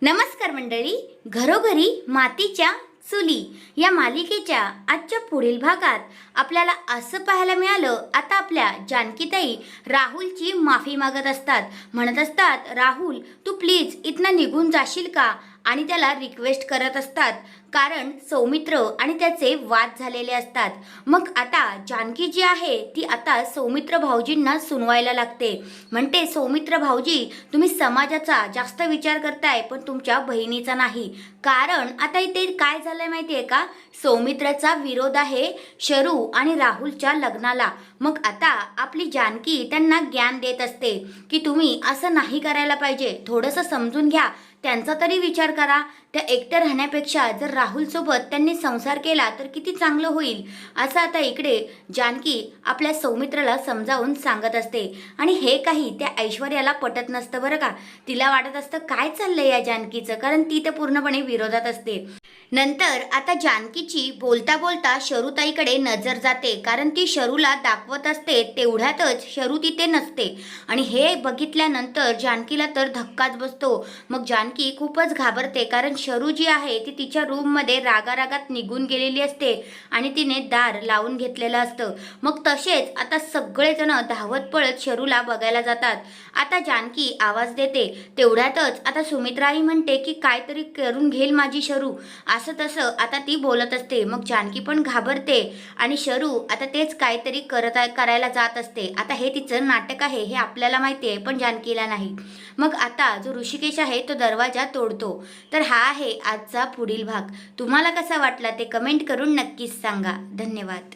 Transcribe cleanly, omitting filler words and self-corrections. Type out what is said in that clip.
नमस्कार मंडळी, घरोघरी मातीच्या चुली या मालिकेच्या आजच्या पुढील भागात आपल्याला असं पाहायला मिळालं, आता आपल्या जानकीताई राहुलची माफी मागत असतात. म्हणत असतात, राहुल तू प्लीज इथनं निघून जाशील का, आणि त्याला रिक्वेस्ट करत असतात कारण सौमित्र आणि त्याचे वाद झालेले असतात. मग आता जानकी जी आहे ती आता सौमित्र भाऊजींना सुनवायला लागते. म्हणते, सौमित्र भाऊजी तुम्ही समाजाचा जास्त विचार करताय पण तुमच्या बहिणीचा नाही. कारण आता इथे काय झालंय माहितीये का, सौमित्राचा विरोध आहे शरू आणि राहुलच्या लग्नाला. मग आता आपली जानकी त्यांना ज्ञान देत असते की तुम्ही असं नाही करायला पाहिजे, थोडंसं समजून घ्या, त्यांचा तरी विचार करा. त्या एकटं राहण्यापेक्षा जर राहुल सोबत त्यांनी संसार केला तर किती चांगलं होईल, असं आता इकडे जानकी आपल्या सौमित्राला समजावून सांगत असते. आणि हे काही त्या ऐश्वर्याला पटत नसतं बरं का. तिला वाटत असतं काय चाललंय या जानकीचं, कारण ती तर पूर्णपणे विरोधात असते. नंतर आता जानकीची बोलता बोलता शरूताईकडे नजर जाते, कारण ती शरूला दाखवत असते तेवढ्यातच शरू तिथे नसते. आणि हे बघितल्यानंतर जानकीला तर धक्काच बसतो. मग जानकी खूपच घाबरते, कारण शरू जी आहे ती तिच्या रूममध्ये रागारागात निघून गेलेली असते आणि तिने दार लावून घेतलेलं असतं. मग तसेच आता सगळेजण धावत पळत शरूला बघायला जातात. आता जानकी आवाज देते, तेवढ्यातच आता सुमित्राही म्हणते की काहीतरी करून घेईल माझी शरू, असं तसं आता ती बोलत असते. मग जानकी पण घाबरते आणि शरू आता तेच काहीतरी करायला जात असते. आता हे तिचं नाटक आहे हे आपल्याला माहिती आहे पण जानकीला नाही. मग आता जो ऋषिकेश आहे तो दरवाजा तोडतो. तर हा आहे आजचा पुढील भाग. तुम्हाला कसा वाटला ते कमेंट करून नक्कीच सांगा. धन्यवाद.